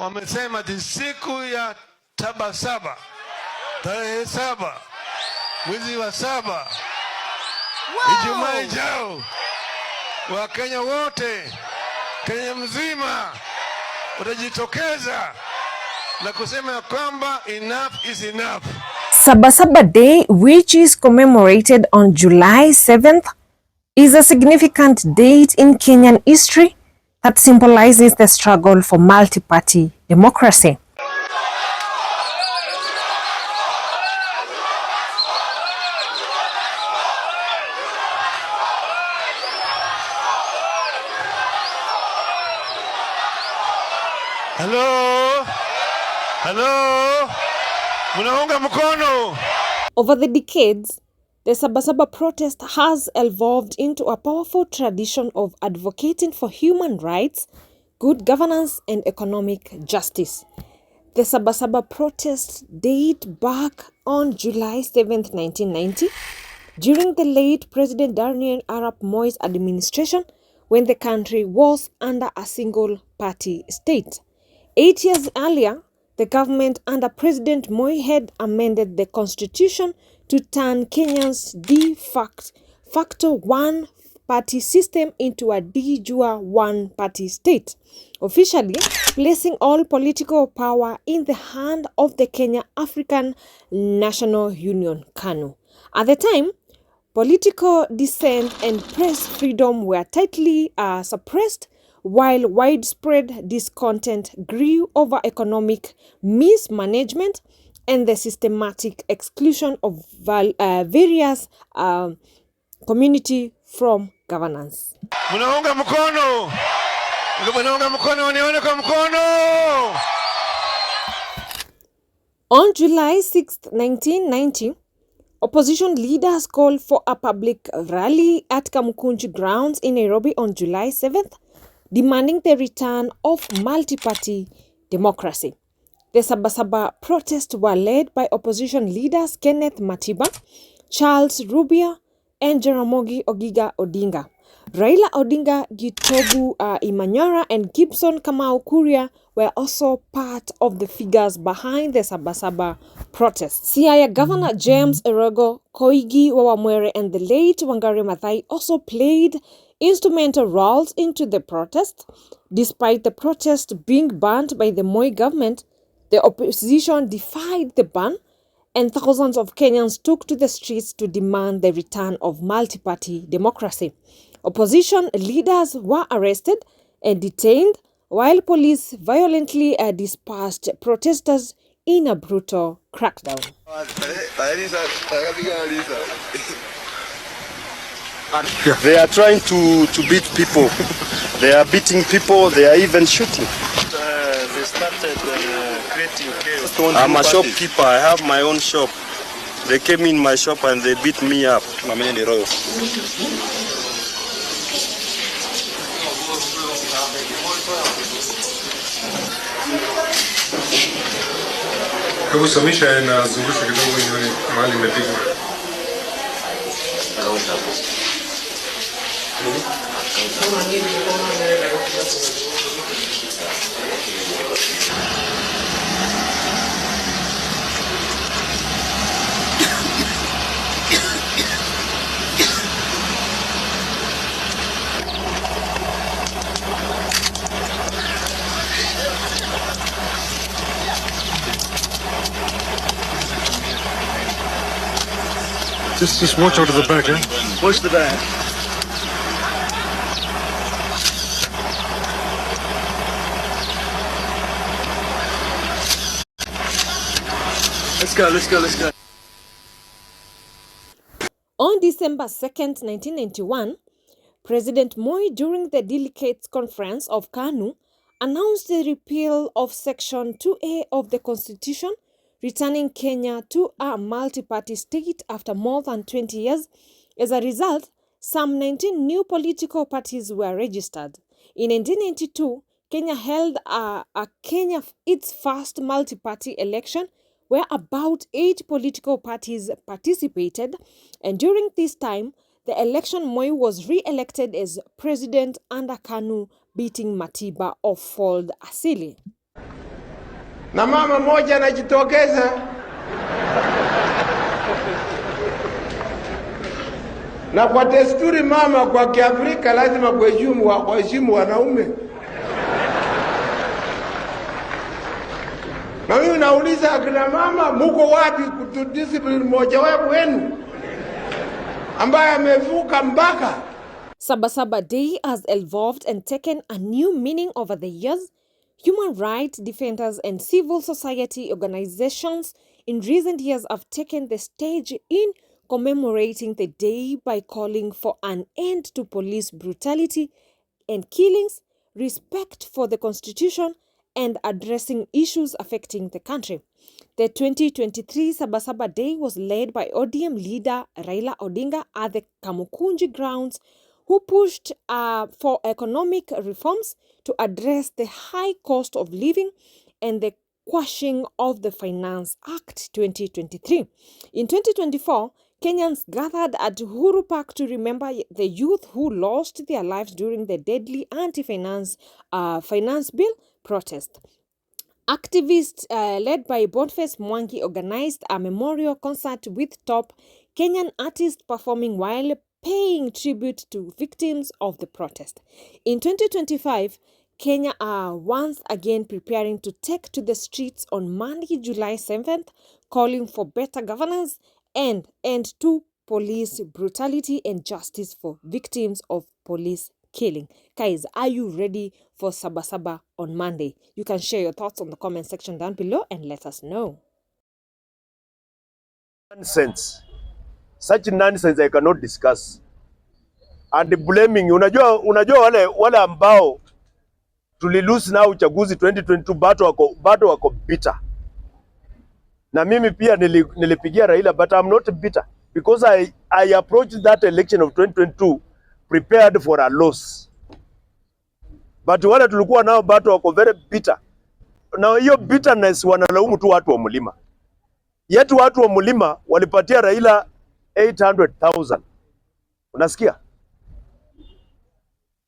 wamesema ati siku ya saba, tarehe 7 mwezi wa 7, Ijumaa ijao, Wakenya wote, Kenya mzima watajitokeza na kusema kwamba enough is enough. SABA Day, which is commemorated on July 7th, is a significant date in Kenyan history that symbolizes the struggle for multi-party democracy. Hello, munaunga mkono. Over the decades, the SABA protest has evolved into a powerful tradition of advocating for human rights, good governance, and economic justice. The SABA protests date back on July 7th, 1990, during the late President Daniel Arap Moi's administration, when the country was under a single-party state. 8 years earlier, the government under President Moi had amended the constitution to turn Kenya's de facto one-party system into a de jure one-party state, officially placing all political power in the hand of the Kenya African National Union, KANU. At the time, political dissent and press freedom were tightly suppressed, while widespread discontent grew over economic mismanagement and the systematic exclusion of various community from governance. Munaunga mkono. Munaunga mkono, nione kwa mkono. On July 6, 1990, opposition leaders called for a public rally at Kamukunji grounds in Nairobi on July 7th, demanding the return of multi-party democracy. The SABA protests were led by opposition leaders Kenneth Matiba, Charles Rubia, and Jaramogi Oginga Odinga. Raila Odinga, Gitobu Imanyora, and Gibson Kamau Kuria were also part of the figures behind the SABA protests. Siaya Governor James Erogo, Koigi Wawamwere, and the late Wangari Maathai also played instrumental roles into the protest. Despite the protest being banned by the Moi government, the opposition defied the ban, and thousands of Kenyans took to the streets to demand the return of multi-party democracy. Opposition leaders were arrested and detained, while police violently dispersed protesters in a brutal crackdown. They are trying to beat people. They are beating people. They are even shooting. They started creating chaos. I'm a shopkeeper. I have my own shop. They came in my shop and they beat me up. Hebu samisha na zungusha kidogo nione mahali imepiga. Just watch out of the back, eh? Watch the back. Let's go. On December 2nd, 1991, President Moi, during the Delegates Conference of KANU, announced the repeal of Section 2A of the Constitution, returning Kenya to a multi-party state after more than 20 years. As a result, some 19 new political parties were registered. In 1992, Kenya held its first multi-party election, where about 8 political parties participated, and during this time, the election Moi was re-elected as president under KANU, beating Matiba of Fold Asili. na mama moja anajitokeza na kwa desturi mama kwa Kiafrika lazima kuheshimu wanaume. Na mimi nauliza akina mama, muko wapi kutudiscipline mmoja wenu ambaye amevuka mpaka? SABA Day has evolved and taken a new meaning over the years. Human rights defenders and civil society organizations in recent years have taken the stage in commemorating the day by calling for an end to police brutality and killings, respect for the constitution, and addressing issues affecting the country. The 2023 SABA Day was led by ODM leader Raila Odinga at the Kamukunji grounds, who pushed for economic reforms to address the high cost of living and the quashing of the Finance Act 2023. In 2024, Kenyans gathered at Uhuru Park to remember the youth who lost their lives during the deadly anti-finance finance bill protest. Activists led by Boniface Mwangi organized a memorial concert with top Kenyan artists performing while paying tribute to victims of the protest. In 2025, Kenya are once again preparing to take to the streets on Monday, July 7th, calling for better governance and end to police brutality and justice for victims of police killing. Guys, are you ready for SABA on Monday? You can share your thoughts on the comment section down below and let us know. Nonsense. Such nonsense I cannot discuss. And blaming, unajua wale ambao tulilose na uchaguzi 2022 bado wako bitter. Na mimi pia nilipigia Raila, but I'm not bitter because I approached that election of 2022 prepared for a loss. But wale tulikuwa nao bado wako very bitter. Na hiyo bitterness wanalaumu tu watu wa mlima. Yetu watu wa mlima walipatia Raila 800,000. Unasikia?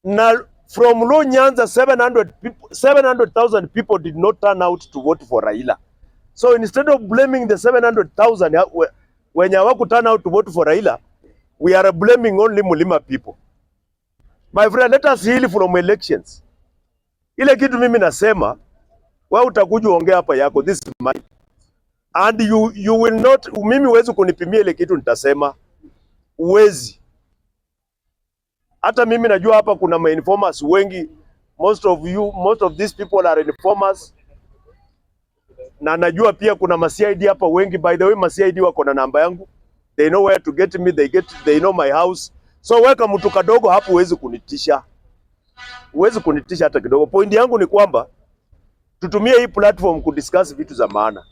Na from Low Nyanza 700,000 people did not turn out to vote for Raila. So instead of blaming the 700,000 when hawaku turn out to vote for Raila, we are blaming only Mulima people. My friend, let us heal from elections. Ile kitu mimi nasema, wewe utakuja ongea hapa yako, this is mine. And you will not, mimi huwezi kunipimia ile kitu nitasema. Uwezi. Hata mimi najua hapa kuna ma-informers wengi. Most of these people are informers. Na najua pia kuna ma-CID hapa wengi. By the way, ma-CID wako na namba yangu. They know where to get me, they know my house. So weka mtu kadogo hapo, huwezi kunitisha. Huwezi kunitisha hata kidogo. Point yangu ni kwamba tutumie hii platform kudiscuss vitu za maana.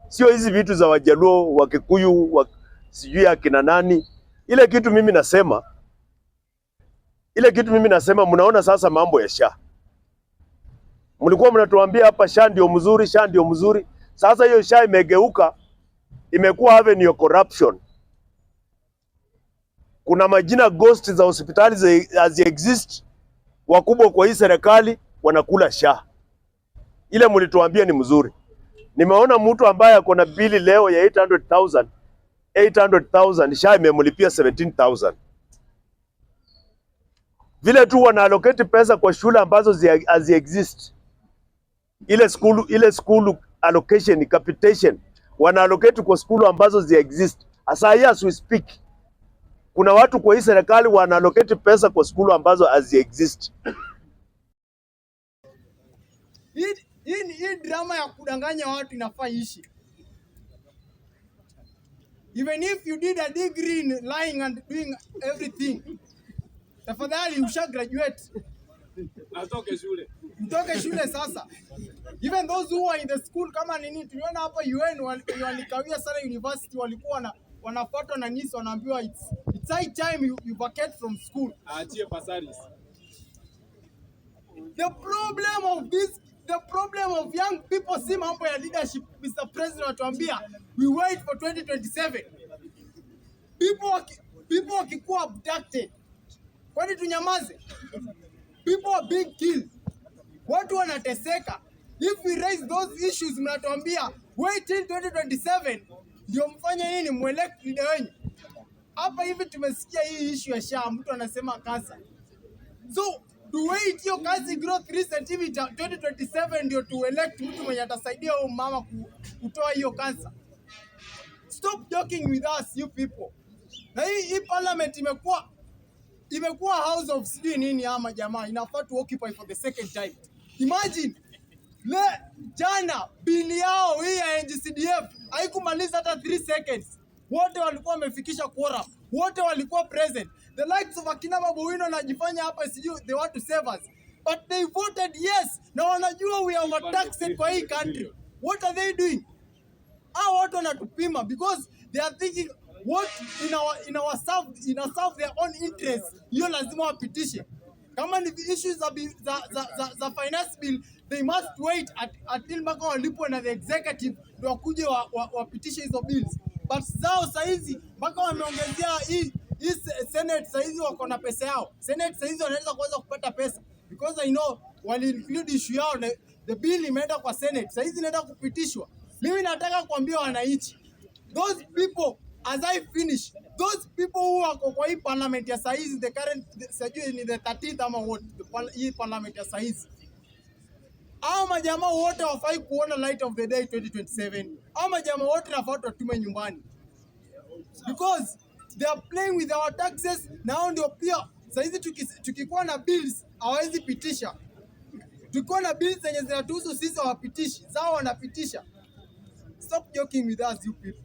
Sio hizi vitu za Wajaluo, Wakikuyu, sijui akina nani. Ile kitu mimi nasema, mnaona sasa mambo ya SHA. Mlikuwa mnatuambia hapa SHA ndio mzuri. Sasa hiyo SHA imegeuka, imekuwa avenue ya corruption. Kuna majina ghost za hospitali as exist, wakubwa kwa hii serikali wanakula SHA. Ile mlituambia ni mzuri. Nimeona mtu ambaye ako na bili leo ya 800,000 SHA imemlipia 17,000. Vile tu wana allocate pesa kwa shule ambazo as exist. Ile school allocation capitation wana allocate kwa school ambazo exist. As we speak, kuna watu kwa hii serikali wana allocate pesa kwa school ambazo exist. Hii drama ya kudanganya watu inafaa ishi. Even if you did a degree in lying and doing everything, tafadhali usha graduate. Mtoke shule sasa. Even those who are in the school kama nini, tuliona hapa UN walikawia sana university, walikuwa wanafuatwa na NIS, wanaambiwa it's high time you vacate from school. Aachie pasaris. The problem of young people si mambo ya leadership. Mr. President watuambia we wait for 2027. People wakikuwa abducted, kwani tunyamaze? People are being killed. Watu wanateseka. If we raise those issues, mnatuambia wait till 2027 ndio mfanye nini, muelect leader wenyu. Hapa hivi tumesikia hii issue ya SHA, mtu anasema kansa. So to wait hiyo kazi grow 3 cm 2027 ndio to elect mtu mwenye atasaidia huyo mama kutoa hiyo kansa. Stop joking with us you people. Na hii parliament imekuwa house of sijui nini ama jamaa, inafaa to occupy for the second time. Imagine jana bili yao hii ya NGCDF haikumaliza hata 3 seconds. Wote walikuwa wamefikisha quorum. Wote walikuwa present. The likes of Akina Babuino najifanya hapa sijui they want to save us. But they voted yes. Na wanajua we are overtaxed kwa hii country. What are they doing? Hao watu wanatupima because they are thinking what in our serve their own interests. Hiyo lazima wapitishe. Kama ni issues za finance bill, they must wait until mpaka walipwe na the executive ndio wakuje wapitishe hizo bills. But zao saizi mpaka wameongezea hii Senate saizi wako na pesa yao. Senate saizi wanaweza kuanza kupata pesa because I know wali include issue yao na the bill imeenda kwa Senate. Saizi inaenda kupitishwa. Mimi nataka kuambia wananchi, those people as I finish, those people who wako kwa hii parliament ya saizi, the current sijui ni the 13th ama what, hii parliament ya saizi, hao majamaa wote wafai kuona light of the day 2027. Hao majamaa wote nafuata tume nyumbani because they are playing with our taxes. Now ndio pia saizi tukikuwa na bills hawezi pitisha. Tukikuwa na bills zenye zinatuhusu sisi hawapitishi, zao wanapitisha. Stop joking with us you people.